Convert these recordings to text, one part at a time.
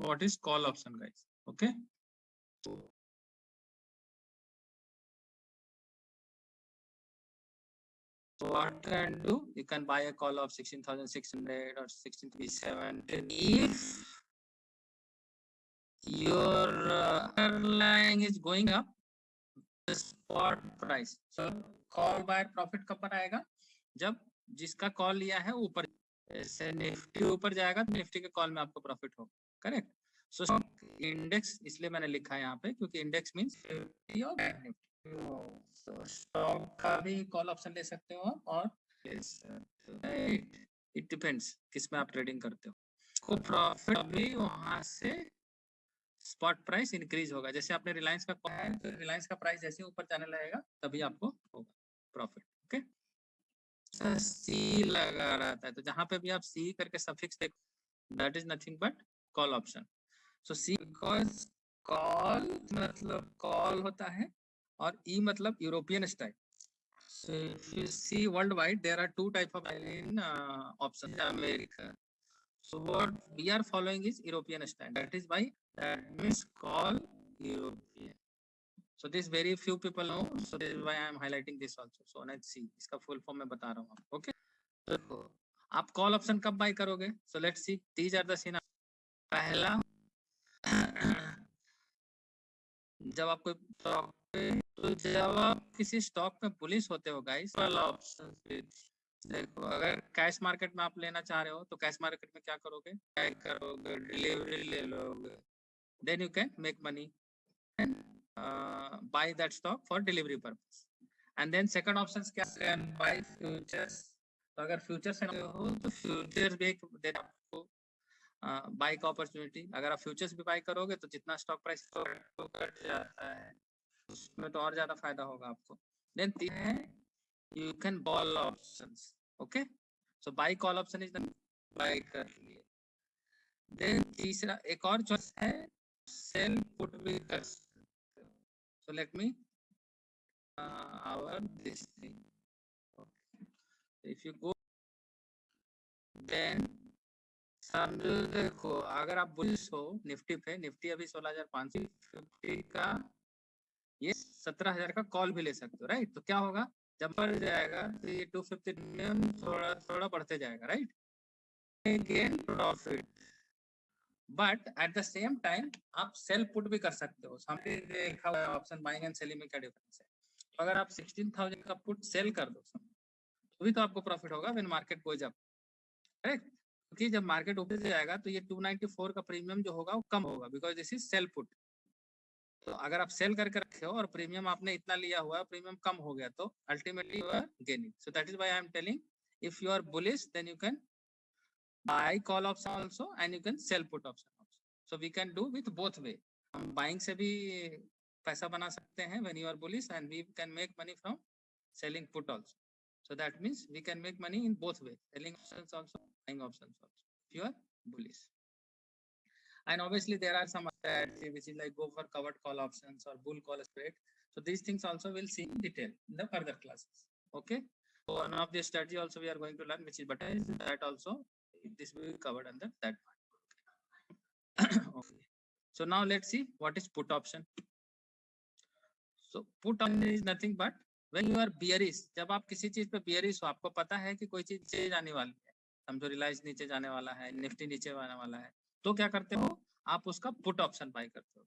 what is call option, guys. Okay. So what you can do, you can buy a call of 16,600 or 16,370 if your underlying is going up the spot price. So call buy profit कब पर आएगा, जब जिसका call लिया है ऊपर, जैसे Nifty ऊपर जाएगा तो निफ्टी के कॉल में आपको प्रॉफिट होगा, करेक्ट. सो इंडेक्स इसलिए मैंने लिखा है यहाँ पे क्योंकि इंडेक्स मींस निफ्टी और बैंक निफ्टी. तो स्टॉक का भी कॉल ऑप्शन ले सकते हो और इट डिपेंड्स किस में आप ट्रेडिंग करते हो. को प्रॉफिट भी वहां से स्पॉट प्राइस इंक्रीज होगा. जैसे आपने रिलायंस का कॉल है तो रिलायंस का प्राइस जैसे ऊपर जाने लगेगा तभी आपको होगा प्रॉफिट. ओके. सी लगा रहता है तो जहां पे भी आप सी करके सफिक्स देखो, that is nothing but call option. So see because call मतलब कॉल होता है और ई मतलब European style. So if you see worldwide, there are two type of options in America. So what we are following is European style. That is why that means call European. So this very few people know. So this is why I am highlighting this also. So let's see. इसका full form मैं बता रहा हूँ आपको. Okay. तो आप call option कब buy करोगे? So let's see. These are the scenarios. पहला जब आप कोई स्टॉक पे, तो जब आप किसी स्टॉक में बुलिश होते हो गाइस, ऑप्शन देखो, अगर कैश मार्केट में आप लेना चाह रहे हो तो कैश मार्केट में क्या करोगे, क्या करोगे, डिलीवरी ले लोगे, then you can make money and buy that stock for delivery purpose. And then second option क्या, कैन बाय फ्यूचर्स. तो अगर फ्यूचर्स हो तो फ्यूचर्स भी एक देता आपको बाय का अपॉर्चुनिटी. अगर आप फ्यूचर्स भी बाय करोगे तो जितना स्टॉक प्राइस कट जाता है उसमें तो और ज्यादा फायदा होगा आपको. देन तीन है you can call options. Okay, so buy call option is the buy कर लिए. then तीसरा एक और चॉइस है sell put भी कर सकते हो. so let me our this thing. okay. if you go then समझो, देखो अगर आप बुलिश हो निफ्टी पे, निफ्टी अभी 16,550 का, ये 17,000 का कॉल भी ले सकते हो, राइट. तो क्या होगा, जब बढ़ जाएगा तो ये 250 प्रीमियम थोड़ा थोड़ा बढ़ते जाएगा, right. Gain profit. But at the same time आप सेल पुट भी कर सकते हो. सामने देखा हुआ ऑप्शन बाइंग एंड सेलिंग में क्या डिफरेंस है. तो अगर आप 16,000 का पुट सेल कर दो तो भी तो आपको प्रॉफिट होगा when market goes up, correct. क्योंकि जब मार्केट ऊपर जाएगा तो ये 294 का प्रीमियम जो होगा वो कम होगा, because this is sell put. तो अगर आप सेल करके रखे हो और प्रीमियम आपने इतना लिया हुआ है, प्रीमियम कम हो गया, तो ultimately you are gaining. So that is why I am telling, if you are bullish then you can buy call option also and you can sell put option also. So we can do with both way. हम buying से भी पैसा बना सकते हैं when you are bullish, and we can make money from selling put also. So that means we can make money in both ways, selling options also, buying options also, if you are bullish. And obviously there are some strategy which is like go for covered call options or bull call spread. So these things also we'll see in detail in the further classes. Okay. So one of the strategy also we are going to learn, which is button, that also this will be covered under that part. Okay. So now let's see what is put option. So put option is nothing but when you are bearish, जब आप किसी चीज पे bearish हो, आपको पता है कि कोई चीज नीचे जाने वाली है, समझो रिलायंस नीचे जाने वाला है, निफ्टी नीचे जाने वाला है, तो क्या करते हो आप उसका पुट ऑप्शन बाय करते हो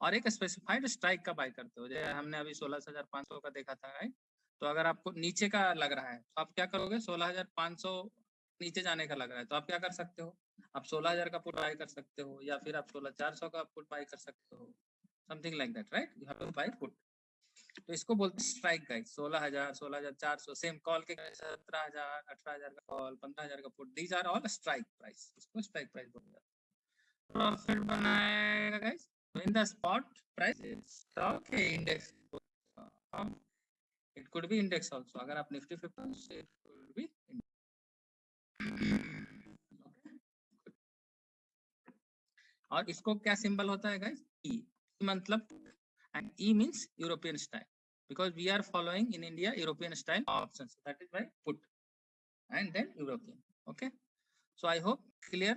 और एक स्पेसिफाइड स्ट्राइक का बाय करते हो. जैसे हमने अभी 16,500 का देखा था, राइट. तो अगर आपको नीचे का लग रहा है तो आप क्या करोगे, 16,500 नीचे जाने का लग रहा है तो आप क्या कर सकते हो, आप 16,000 का पुट बाय कर सकते हो या फिर आप 16,400 का पुट बाय कर सकते हो, something like that, right. You have to buy put. तो इसको बोलते हैं स्ट्राइक गाइस. 16,000, 16,400 सेम कॉल के, 17,000, 18,000 का कॉल, 15,000 का put, these are all strike price. इसको स्ट्राइक प्राइस बोला जाता है. प्रॉफिट बनाएगा guys in the spot price stock index. It could be index also. अगर आप निफ्टी 50 it could be और इसको क्या सिंबल होता है गाइस, ई. मतलब and E means European style, because we are following in India European style options. That is why put and then European. Okay. So I hope clear.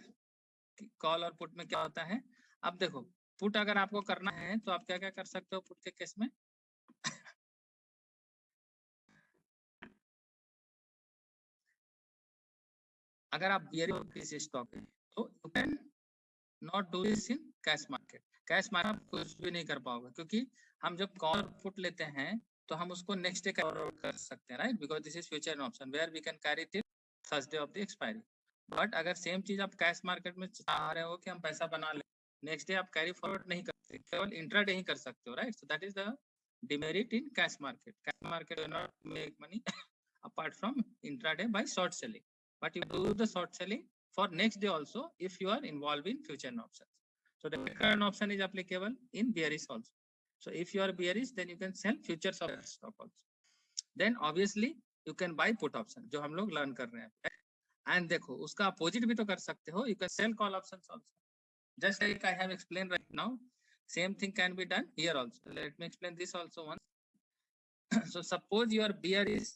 Call और put में क्या होता है। अब देखो पुट अगर आपको करना है तो आप क्या क्या कर सकते हो पुट के केस में। अगर आप बियरिश स्टॉक है तो you can not do this in cash market. Cash market आप कुछ भी नहीं कर पाओगे, क्योंकि हम जब कॉल पुट लेते हैं तो हम उसको नेक्स्ट डे कर सकते हैं, right, because this is future option where we can carry till Thursday of the expiry. But अगर सेम चीज आप कैश मार्केट में चाह रहे हो कि हम पैसा बना ले, नेक्स्ट डे आप कैरी फॉरवर्ड नहीं कर सकते, केवल इंट्राडे ही कर सकते हो, right. So that is the demerit in cash market. Cash market do not make money apart from intraday by short selling, but you do the short selling for next day also if you are involved in future options. So the current option is applicable in bearish also. So if you are bearish, then you can sell futures of stock also. Then obviously you can buy put option जो हम लोग learn कर रहे हैं. And देखो उसका opposite भी तो कर सकते हो, you can sell call options also. Just like I have explained right now, same thing can be done here also. Let me explain this also once. So suppose your bearish,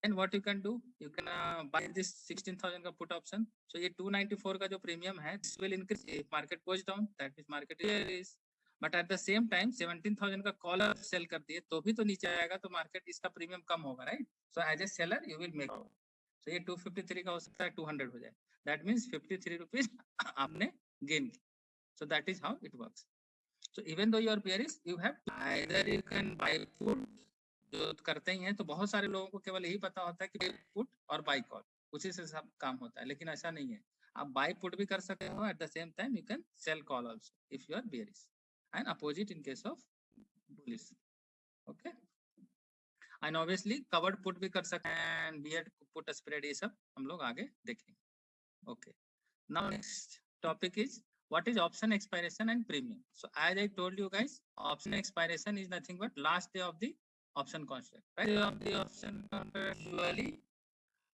then what you can do, you can buy this 16,000 का put option. So ये 294 का जो premium है, this will increase if market goes down, that means market bearish. But at the same time 17,000 का call sell कर दिए तो भी तो नीचे आएगा, तो market इसका premium कम होगा, right? So as a seller you will make. So ये 253 का हो सकता है 200 हो जाए, that means 53 rupees आपने gain की. So that is how it works. So even though you are bearish, you have either you can buy put, जो करते ही हैं, तो बहुत सारे लोगों को केवल यही पता होता है कि पुट और बाई कॉल, उसी से सब काम होता है, लेकिन ऐसा नहीं है. आप बाई पुट भी कर सकते हो, at the same time you can sell call also if you are bearish, and opposite in case of bullish. Okay, and obviously covered put भी कर सकते हैं, एंड बियर्ड पुट स्प्रेड, ये सब हम लोग आगे देखेंगे. Okay, now next topic is what is option expiration and premium. So as I told you guys, option expiration is nothing but last day of the option contract, right? Of the option contract usually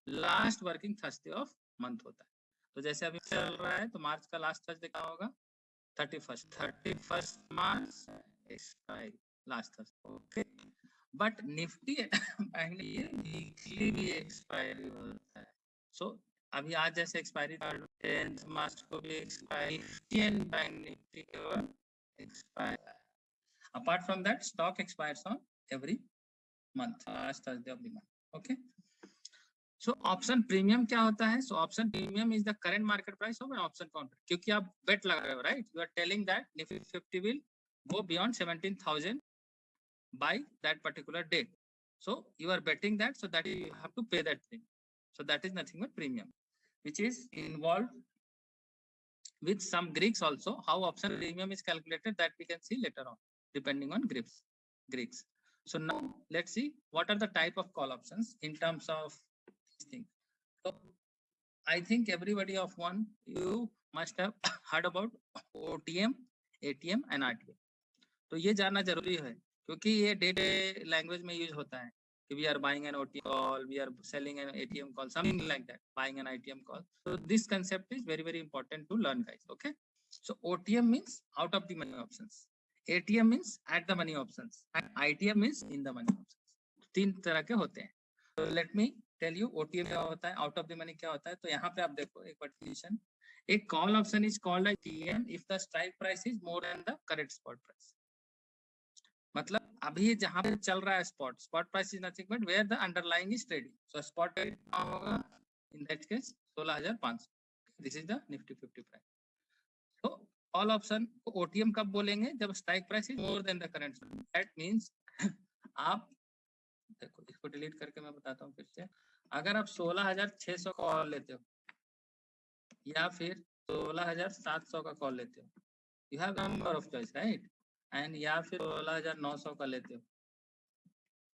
last working Thursday of month होता है. तो जैसे अभी चल रहा है तो मार्च का लास्ट थर्सडे क्या होगा, 31st March expiry last Thursday. Okay, but Nifty bank weekly भी एक्सपायरी होता है. सो अभी आज जैसे एक्सपायरी 10th मार्च को भी एक्सपायरी, एंड बैंक निफ्टी केवल expire. Apart from that stock expires on every month, last Thursday of the month. Okay, so option premium क्या होता है? So option premium is the current market price of an option contract, क्योंकि आप bet लगा रहे हो, right? You are telling that Nifty 50 will go beyond 17,000 by that particular date. So you are betting that, so that you have to pay that thing. So that is nothing but premium, which is involved with some Greeks also. How option premium is calculated, that we can see later on, depending on Greeks. So now let's see what are the type of call options in terms of this thing. So I think everybody of one, you must have heard about OTM, ATM and RTM. तो ये जानना जरूरी है, क्योंकि ये day day language में use होता है कि we are buying an OTM call, we are selling an ATM call, something like that, buying an ITM call. So this concept is very very important to learn guys. Okay, so OTM means out of the money options, ATM means at the money options, and ITM means in the money options. तीन तरह के होते हैं. तो let me tell you OTM क्या होता है, out of the money क्या होता है. तो यहाँ पे आप देखो एक definition, a call option is called as TM if the strike price is more than the current spot price. मतलब अभी जहां पे चल रहा है spot price is nothing but where the underlying is trading. So spot rate होगा in that case 16,500. This is the Nifty 50 price. तो all option को ओटीएम कब बोलेंगे, जब strike price is more than the current. That means आप देखो, इसको delete करके मैं बताता हूँ फिर से. अगर आप 16,600 कॉल लेते हो या फिर 16,700 का कॉल लेते हो, you have number of choice, right? And या फिर 16,900 का लेते हो,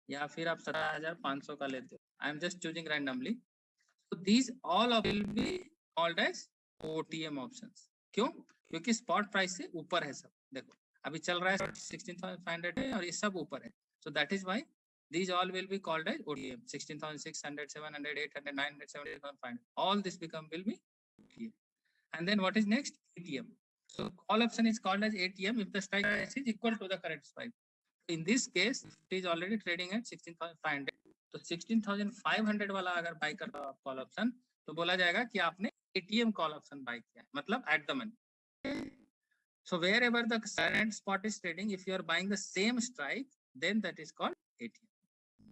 या फिर आप 17,500 का लेते हो. I am just choosing randomly. So these all will be called as OTM options. क्यों? क्योंकि स्पॉट प्राइस से ऊपर है सब. देखो अभी चल रहा है 16,500 है और ये सब ऊपर है. सो that is why these all will be called as OTM. 16,600, 700, 800, 900, 7,500. All this will be OTM. And then what is next? ATM. So call option is called as ATM if the strike price is equal to the current strike. In this case, it is already trading at 16,500. तो 16,500 वाला अगर bye कर रहा हो call option, तो बोला जाएगा कि आपने ATM कॉल ऑप्शन बाय किया है, मतलब eight the money. So wherever the current spot is trading, if you are buying the same strike, then that is called ATM.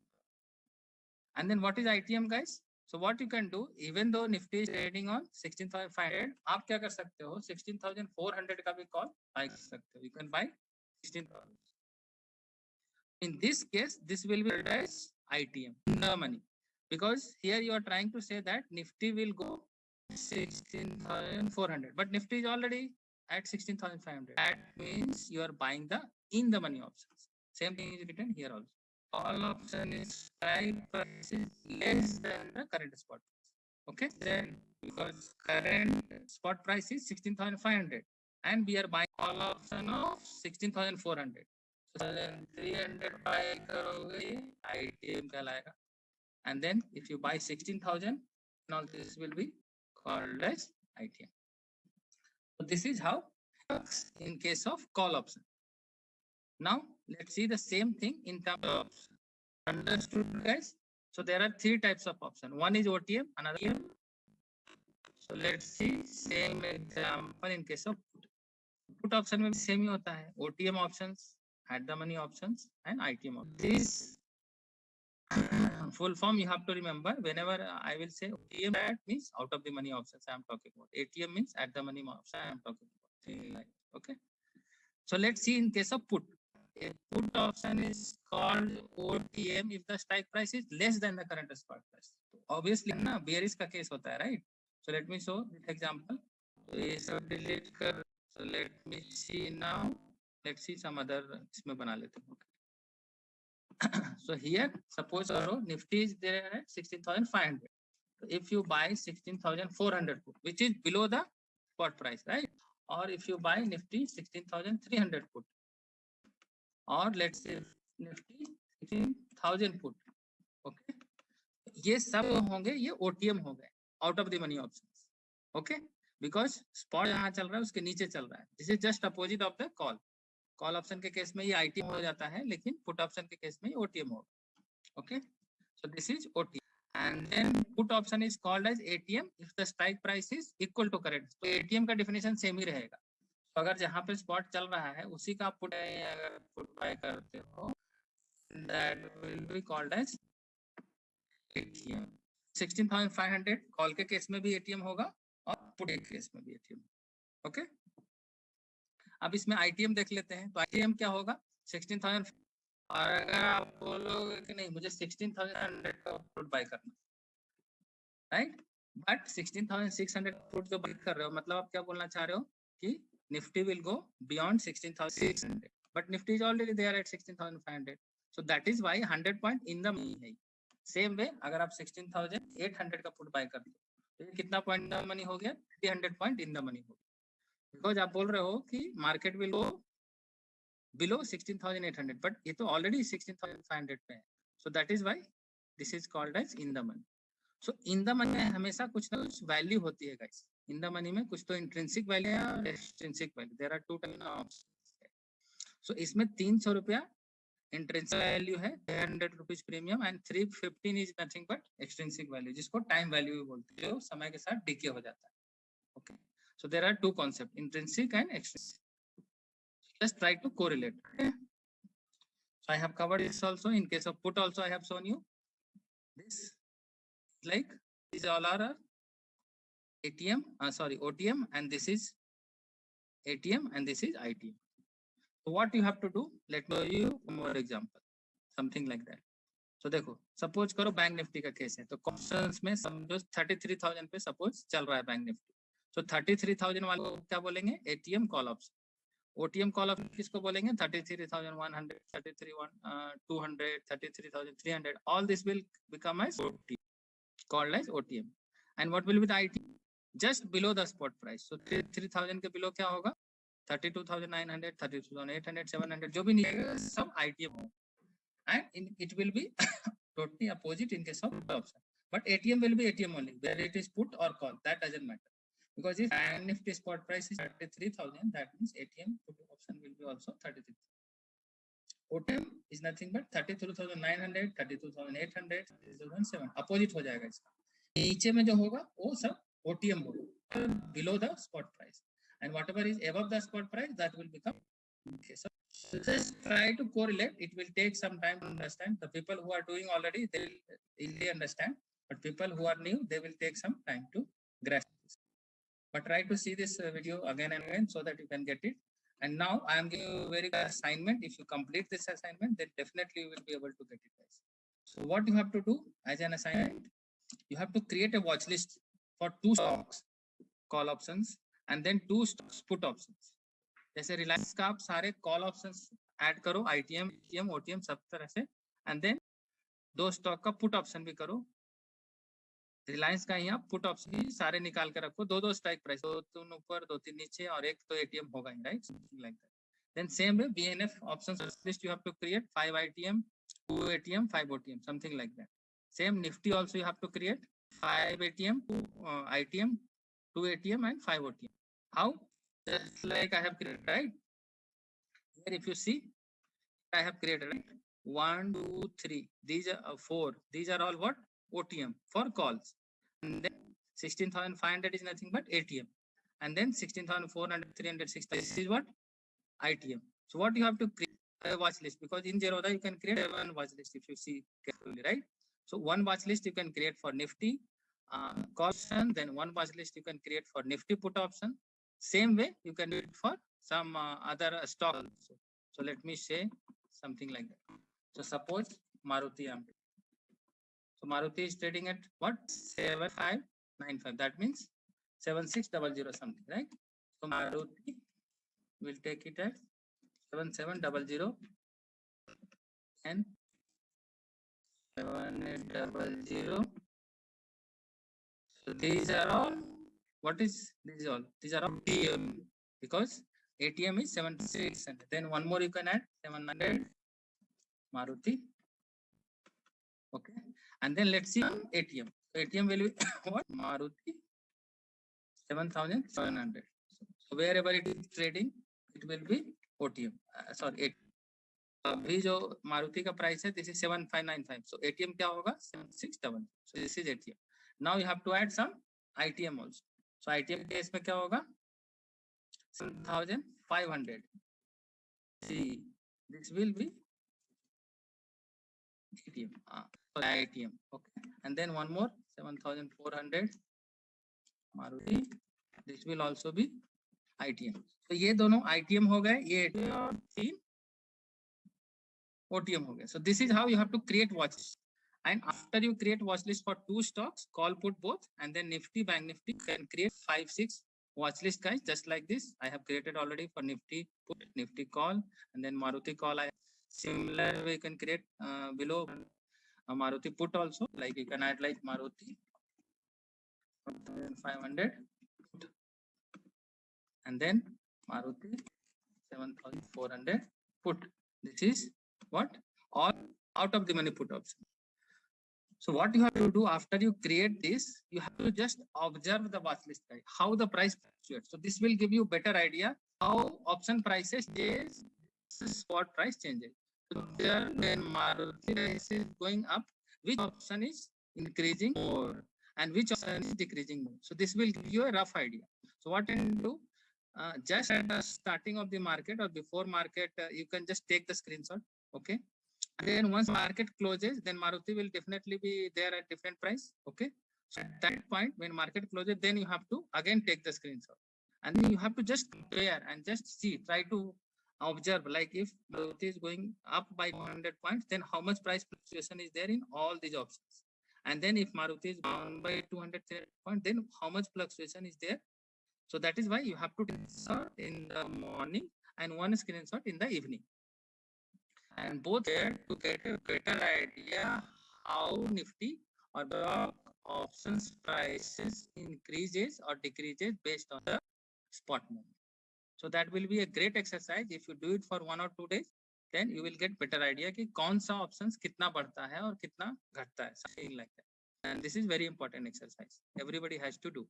And then what is ITM, guys? So what you can do, even though Nifty is trading on 16,500, आप क्या कर सकते हो, 16,400 का भी call buy कर सकते हो. You can buy 16,000. In this case, this will be called as ITM, in the money, because here you are trying to say that Nifty will go 16,400, but Nifty is already at 16,500. That means you are buying the in the money options. Same thing is written here also. All option is strike price is less than the current spot price. Okay, then because current spot price is 16,500 and we are buying all option of 16,400. So 300 buy करोगे ITM कहलाएगा. And then if you buy 16,000, now this will be called as ITM. So this is how it works in case of call option. Now let's see the same thing in terms of option. Understood, guys? So there are three types of option. One is OTM, another OTM. So let's see same example in case of put. Put option में same ही होता है. OTM options, at the money options, and ITM options. This full form you have to remember. Whenever I will say OTM, that means out of the money options I am talking about. ATM means at the money option I am talking about. Okay. So let's see in case of put. A put option is called OTM if the strike price is less than the current spot price. Obviously, na bearish का case होता है, right? So let me show this example. So ये सब delete कर. So let me see now. Let's see some other इसमें बना लेते हैं. So here, suppose Nifty is there at 16,500. So if you buy 16,400 put, which is below the spot price, right? Or if you buy Nifty 16,300 put, or let's say Nifty 16,000 put, okay? ये सब होंगे, ये OTM हो गए, out of the money options, okay? Because spot जहाँ चल रहा है उसके नीचे चल रहा है. This is just opposite of the call. Call option के केस में ये ITM हो जाता है, लेकिन पुट ऑप्शन के केस में ये OTM होगा. Okay, so this is OTM and then put option is called as ATM if the strike price is equal to current. तो ATM का डेफिनेशन सेम ही रहेगा. तो अगर जहां पे स्पॉट चल रहा है उसी का पुट अगर पुट बाय करते हो, that will be called as ATM. 16,500 call के केस में भी ATM होगा और पुट के केस में भी ATM. ओके, अब इसमें ITM देख लेते हैं. तो ITM क्या होगा, 16,000. और अगर आप बोलोगे कि नहीं मुझे 16,100 का पुट बाय करना, राइट, बट 16,600 पुट जो बाय कर रहे हो, मतलब आप क्या बोलना चाह रहे हो कि Nifty will go beyond 16,600, but Nifty is already there at 16,500. So that is why 100 point in the money है. सेम वे अगर आप 16,800 का पुट बाय करते हो तो कितना पॉइंट इन द मनी हो गया, 300 पॉइंट इन द मनी हो गया. बिकॉज आप बोल रहे हो कि market will go below 16,800, but ये तो already 16,500 पे है. So that is why this is called as in the money. So in the money में हमेशा कुछ ना कुछ वैल्यू होती है guys. In the money में कुछ तो intrinsic value है और extrinsic value. There are two types of options. So इसमें 300 रुपया intrinsic value है, 100 rupees premium and 315 is nothing but extrinsic value, जिसको time value भी बोलते हैं, जो समय के साथ decay हो जाता है. Okay. So there are two concepts, intrinsic and extrinsic. Just try to correlate. Okay? So I have covered this also. In case of put also I have shown you this, like these all are ATM, OTM, and this is ATM and this is ITM. So what you have to do, let me show you one more example, something like that. So देखो, suppose करो bank Nifty का case है, तो options में समझो 33,000 पे suppose चल रहा है बैंक निफ्टी. So 33,000 वाले को क्या बोलेंगे, ATM call option. OTM call option किसको बोलेंगे, 33,100, 33,200, 33,300. All this will become as OTM, called as OTM. And what will be the ITM? Just below the spot price. So 3,000 के below क्या होगा, 32,900, 32,800, 700, जो भी नहीं सब ITM होगा. And it will be totally opposite in case of option. But ATM will be ATM only, whether it is put or call, that doesn't matter. Because if Nifty spot price is 33,000, that means ATM put option will be also 33,000. OTM is nothing but 32,900, 32,800, 32,700. Opposite हो जाएगा इसका. नीचे में जो होगा वो सब OTM mode, below the spot price, and whatever is above the spot price, that will become okay. So just try to correlate. It will take some time to understand. The people who are doing already, they will easily understand, but people who are new, they will take some time to grasp this. But try to see this video again and again so that you can get it. And now I am giving you a very good assignment. If you complete this assignment, then definitely you will be able to get it, guys. So what you have to do as an assignment, you have to create a watch list for 2 stocks, call options, and then 2 stocks, put options. जैसे रिलायंस का आप सारे call options add करो, ITM, ATM, OTM सब तरह से, and then 2 stock का put option भी करो. रिलायंस का यहाँ पुट ऑप्शन भी सारे निकाल के रखो, 2 स्ट्राइक प्राइस, 2 ऊपर 2 नीचे और एक तो एटीएम होगा ही, right, something like that. Then same way BNF options list you have to create 5 ITM, 2 ATM, 5 OTM, something like that. Same Nifty also you have to create 5 ATM, 2 ITM, 2 ATM and 5 OTM. How? Just like I have created, right? Here if you see, I have created, right? 1, 2, 3. These are 4. These are all what? OTM for calls. And then 16,500 is nothing but ATM. And then 16,400, 300, 600. This is what? ITM. So what you have to create a watch list, because in Zerodha you can create one watch list if you see carefully, right? So one watch list you can create for Nifty call option, then one watch list you can create for Nifty put option. Same way you can do it for some other stock also. So let me say something like that. So suppose Maruti Amrit. So Maruti is trading at what? 7595. That means 7600 something, right? So Maruti will take it at 7700 and 7800. So these are all, what is these all? These are all ATM, because ATM is 7600. Then one more you can add 700 Maruti. Okay. And then let's see ATM. So ATM will be what? Maruti 7700. So wherever it is trading, it will be OTM. Sorry, ATM. अभी जो मारुति का price है, this is 7595. So ATM क्या होगा? 7600. So this is ATM. Now you have to add some ITM also. So ITM case में क्या होगा? 7500. See, this will be ATM. ITM. Okay. And then one more 7400 Maruti. This will also be ITM. So ये दोनों ITM हो गए, ये ATM और 3 OTM हो गए. So this is how you have to create watch list. And after you create watch list for 2 stocks, call put both, and then Nifty, Bank Nifty, can create 5, 6 watch list, guys, just like this. I have created already for Nifty put, Nifty call, and then Maruti call. Similar way you can create below Maruti put also, like you can add like Maruti 1500 put, and then Maruti 7400 put. This is what? All out of the money put option. So what you have to do after you create this, you have to just observe the watch list, right? How the price fluctuates. So this will give you better idea how option prices change, spot price changes. So there, when Maruti price is going up, which option is increasing more and which option is decreasing more. So this will give you a rough idea. So what you can do, just at the starting of the market or before market, you can just take the screenshot, okay? And then once market closes, then Maruti will definitely be there at different price, okay? So at that point, when market closes, then you have to again take the screenshot. And then you have to just compare and just see, try to observe, like if Maruti is going up by 100 points, then how much price fluctuation is there in all these options? And then if Maruti is down by 200 points, then how much fluctuation is there? So that is why you have to take screenshot in the morning and one screenshot in the evening. And both there to get a better idea how Nifty or the options prices increases or decreases based on the spot movement. So that will be a great exercise. If you do it for 1 or 2 days, then you will get better idea कि कौन सा options कितना बढ़ता है और कितना घटता है, something like that. And this is very important exercise. Everybody has to do.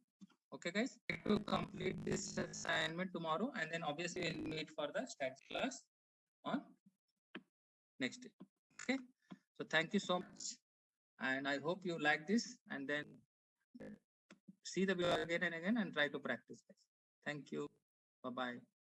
Okay, guys, to complete this assignment tomorrow, and then obviously we'll meet for the stats class on next day. Okay, so thank you so much, and I hope you like this. And then see the video again and again and try to practice, guys. Thank you. Bye bye.